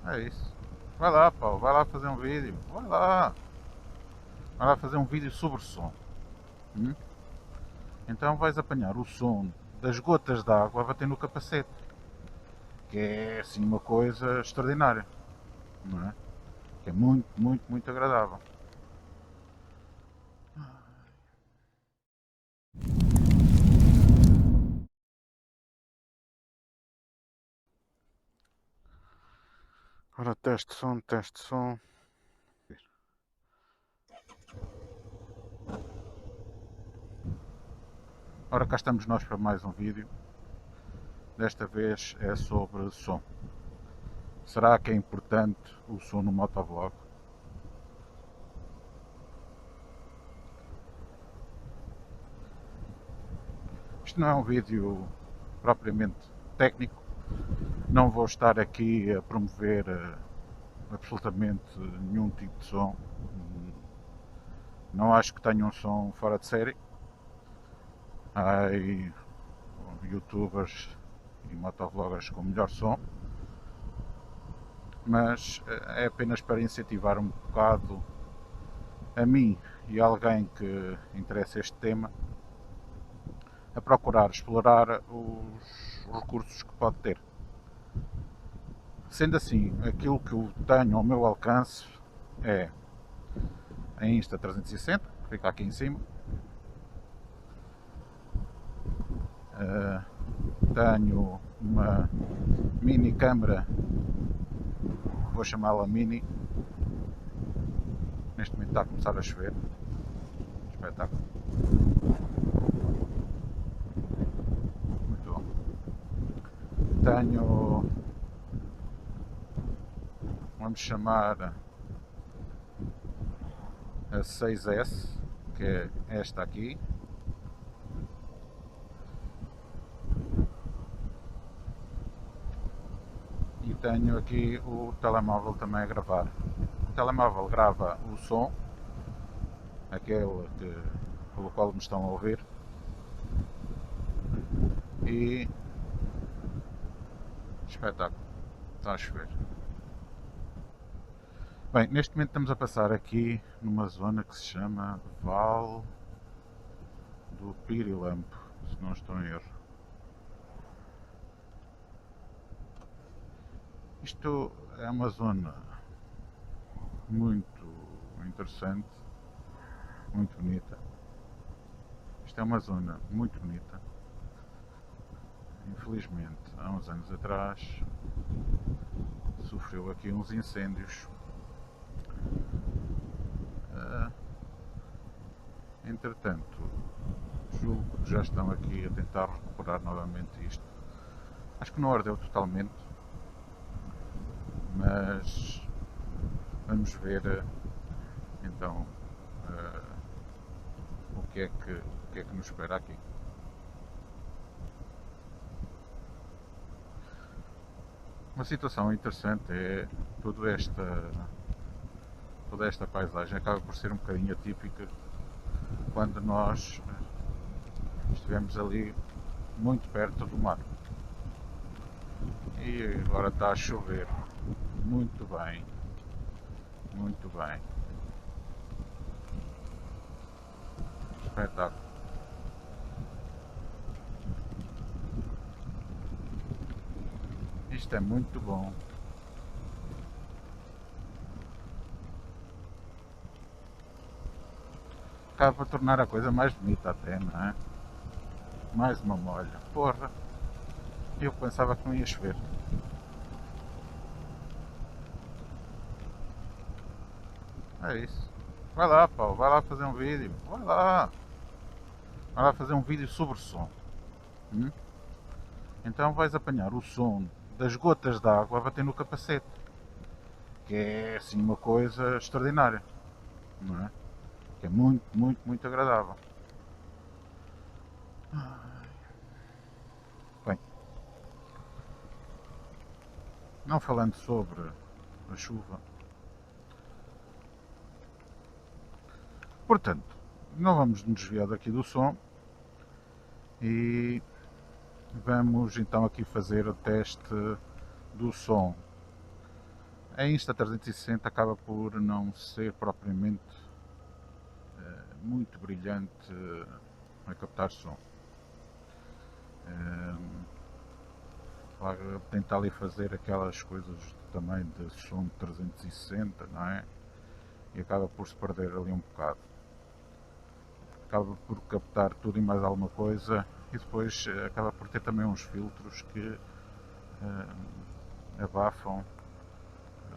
É isso. Vai lá, Paulo, vai lá fazer um vídeo. Vai lá. Vai lá fazer um vídeo sobre som. Hum? Então vais apanhar o som das gotas de água a bater no capacete. Que é assim uma coisa extraordinária. Não é? Que é muito, muito, muito agradável. Ora, teste som, teste som. Ora, cá estamos nós para mais um vídeo. Desta vez é sobre som. Será que é importante o som no motovlog? Isto não é um vídeo propriamente técnico. Não vou estar aqui a promover absolutamente nenhum tipo de som. Não acho que tenha um som fora de série. Há aí youtubers e motovloggers com melhor som, mas é apenas para incentivar um bocado a mim e a alguém que interessa este tema a procurar explorar os recursos que pode ter. Sendo assim, aquilo que eu tenho ao meu alcance é a Insta360, que fica aqui em cima. Tenho uma mini câmara, vou chamá-la mini. Neste momento está a começar a chover. Espetáculo. Muito bom. Tenho, vamos chamar a 6S, que é esta aqui. E tenho aqui o telemóvel também a gravar. O telemóvel grava o som, aquele pelo qual me estão a ouvir, e espetáculo, está a chover. Bem, neste momento estamos a passar aqui numa zona que se chama Val do Pirilampo, se não estou em erro. Isto é uma zona muito interessante, muito bonita. Isto é uma zona muito bonita. Infelizmente, há uns anos atrás, sofreu aqui uns incêndios. Entretanto, julgo que já estão aqui a tentar recuperar novamente isto. Acho que não ardeu totalmente, mas vamos ver então o que é que nos espera aqui. Uma situação interessante é toda esta paisagem acaba por ser um bocadinho atípica quando nós estivemos ali muito perto do mar. E agora está a chover. Muito bem, muito bem. Espetáculo. Isto é muito bom. Acaba por tornar a coisa mais bonita até, não é? Mais uma molha. Porra, eu pensava que não ia chover. É isso. Vai lá, Paulo, vai lá fazer um vídeo. Vai lá. Vai lá fazer um vídeo sobre som. Hum? Então vais apanhar o som das gotas de água a bater no capacete. Que é assim uma coisa extraordinária. Não é? Que é muito, muito, muito agradável. Bem, não falando sobre a chuva, portanto, não vamos nos desviar daqui do som e vamos então aqui fazer o teste do som A Insta360 acaba por não ser propriamente muito brilhante a captar som. Tentar ali fazer aquelas coisas também de som de 360, não é? E acaba por se perder ali um bocado. Acaba por captar tudo e mais alguma coisa e depois acaba por ter também uns filtros que abafam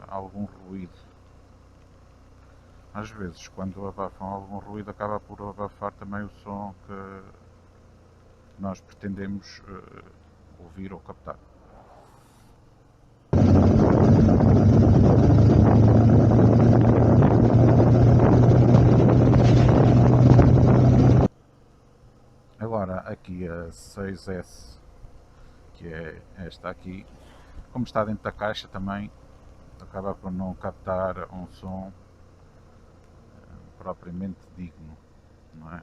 algum ruído. Às vezes, quando abafam algum ruído, acaba por abafar também o som que nós pretendemos ouvir ou captar. Agora, aqui a 6S, que é esta aqui, como está dentro da caixa também, acaba por não captar um som propriamente digno, não é?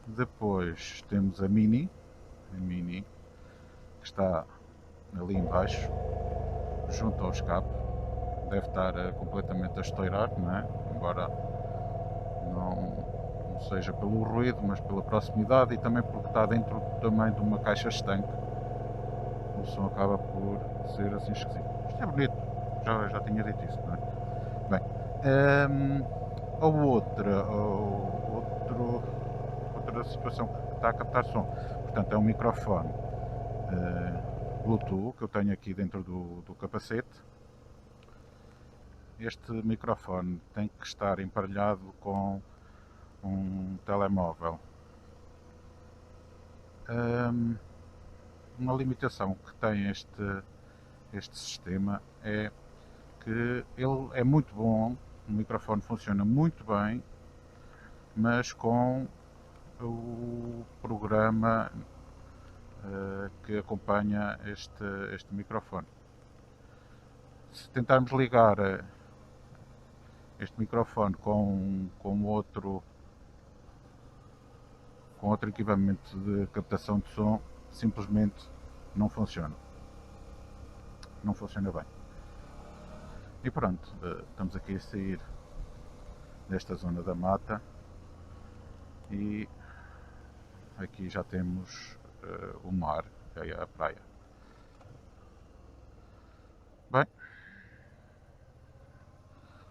Depois temos a Mini, que está ali embaixo, junto ao escape, deve estar completamente a estourar, não é? Embora não seja pelo ruído, mas pela proximidade e também porque está dentro também de uma caixa estanque. O som acaba por ser assim esquisito. Isto é bonito, já tinha dito isso, não é? Bem, outra situação que está a captar som, portanto é um microfone Bluetooth que eu tenho aqui dentro do capacete. Este microfone tem que estar emparelhado com um telemóvel. Uma limitação que tem este sistema é que ele é muito bom, o microfone funciona muito bem, mas com o programa que acompanha este microfone. Se tentarmos ligar este microfone com outro equipamento de captação de som, simplesmente não funciona. Não funciona bem. E pronto, estamos aqui a sair desta zona da mata e aqui já temos o mar, que é a praia. Bem,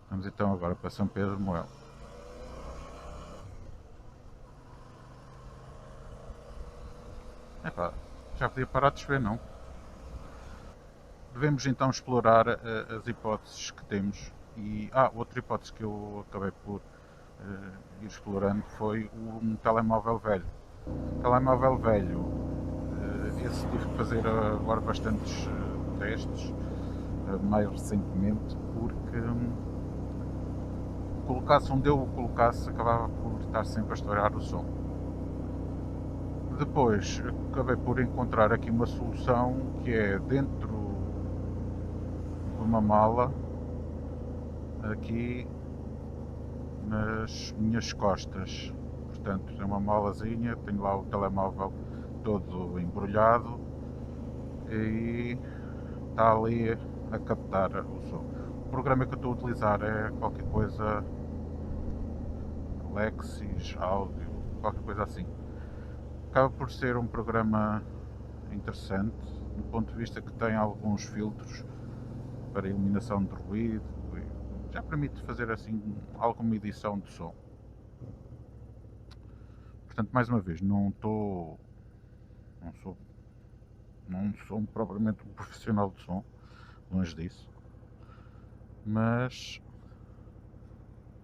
vamos então agora para São Pedro de Moel. Epá, já podia parar de chover, não? Devemos então explorar as hipóteses que temos. E outra hipótese que eu acabei por ir explorando foi um telemóvel velho. Telemóvel velho, esse tive que fazer agora bastantes testes, mais recentemente, porque colocasse onde eu o colocasse acabava por estar sempre a estourar o som. Depois acabei por encontrar aqui uma solução que é dentro de uma mala, aqui nas minhas costas. Portanto, é uma malazinha, tenho lá o telemóvel todo embrulhado e está ali a captar o som. O programa que eu estou a utilizar é qualquer coisa Lexis, áudio, qualquer coisa assim. Acaba por ser um programa interessante, do ponto de vista que tem alguns filtros para eliminação de ruído, já permite fazer assim alguma edição de som. Portanto, mais uma vez, não sou propriamente um profissional de som, longe disso, mas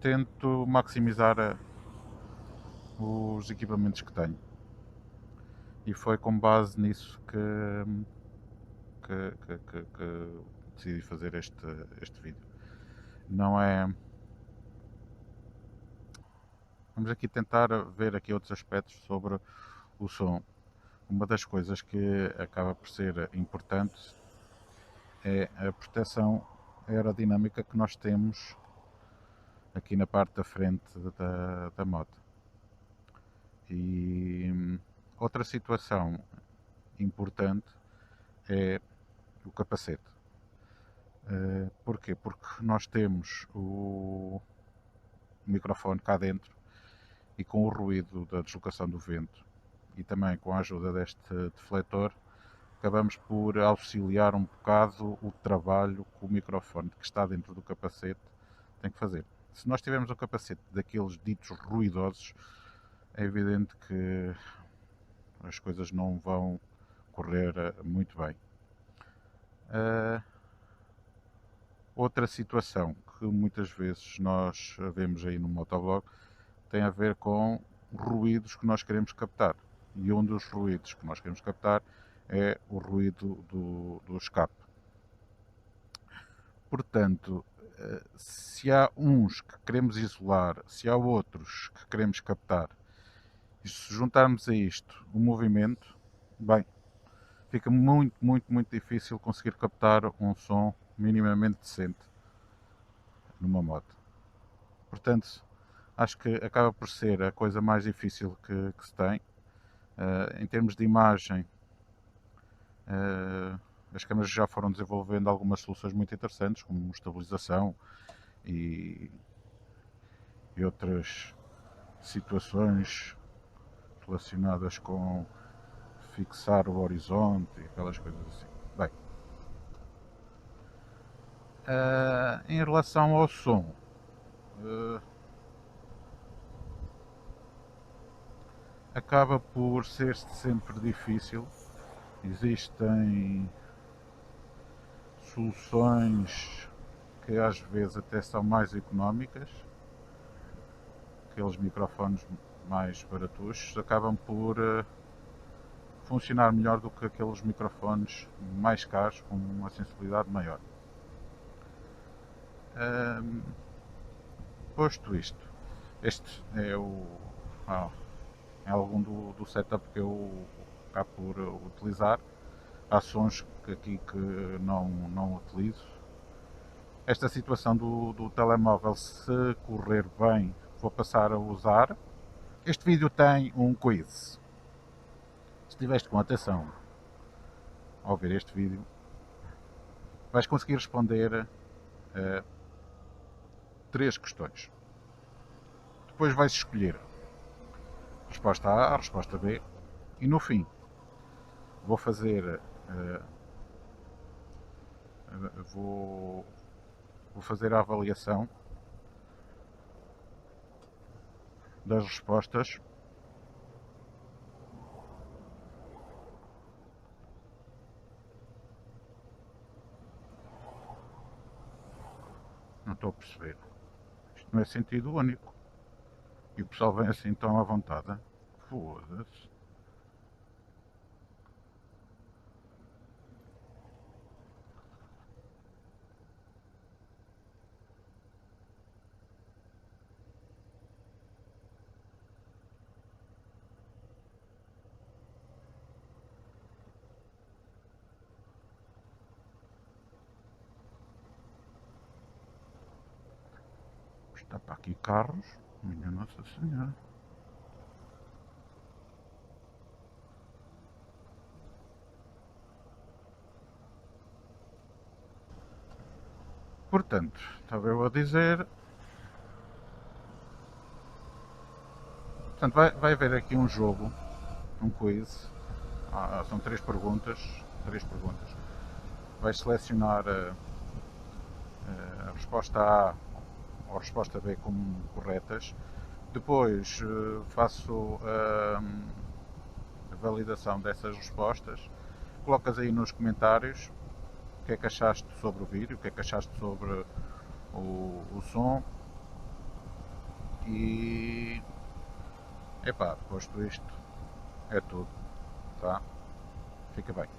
tento maximizar os equipamentos que tenho. E foi com base nisso que decidi fazer este vídeo. Não é. Vamos aqui tentar ver aqui outros aspectos sobre o som. Uma das coisas que acaba por ser importante é a proteção aerodinâmica que nós temos aqui na parte da frente da moto. E outra situação importante é o capacete. Porquê? Porque nós temos o microfone cá dentro e com o ruído da deslocação do vento e também com a ajuda deste defletor acabamos por auxiliar um bocado o trabalho que o microfone que está dentro do capacete tem que fazer. Se nós tivermos um capacete daqueles ditos ruidosos, é evidente que as coisas não vão correr muito bem. Outra situação que muitas vezes nós vemos aí no motovlog tem a ver com ruídos que nós queremos captar. E um dos ruídos que nós queremos captar é o ruído do escape. Portanto, se há uns que queremos isolar, se há outros que queremos captar, e se juntarmos a isto o movimento, bem, fica muito difícil conseguir captar um som minimamente decente numa moto. Portanto, acho que acaba por ser a coisa mais difícil que se tem. Em termos de imagem, as câmaras já foram desenvolvendo algumas soluções muito interessantes, como estabilização e outras situações relacionadas com fixar o horizonte e aquelas coisas assim. Bem, em relação ao som, acaba por ser sempre difícil. Existem soluções que às vezes até são mais económicas, aqueles microfones mais baratuxos acabam por funcionar melhor do que aqueles microfones mais caros com uma sensibilidade maior. Posto isto, este é é algum do setup que eu acabo por utilizar. Há sons aqui que não utilizo. Esta situação do telemóvel, se correr bem, vou passar a usar. Este vídeo tem um quiz. Se estiveste com atenção ao ver este vídeo, vais conseguir responder a 3 questões. Depois vais escolher a resposta A, a resposta B e no fim vou fazer vou fazer a avaliação das respostas não estou a perceber. Isto não é sentido único. E o pessoal vem assim tão à vontade. Foda-se. Está para aqui carros. Minha Nossa Senhora. Portanto, estava eu a dizer. Portanto, vai haver aqui um jogo, um quiz. São 3 perguntas. 3 perguntas. Vais selecionar a resposta A ou a resposta B como corretas. Depois faço a validação dessas respostas. Colocas aí nos comentários o que é que achaste sobre o vídeo, o que é que achaste sobre o som e epá, posto isto é tudo, tá? Fica bem.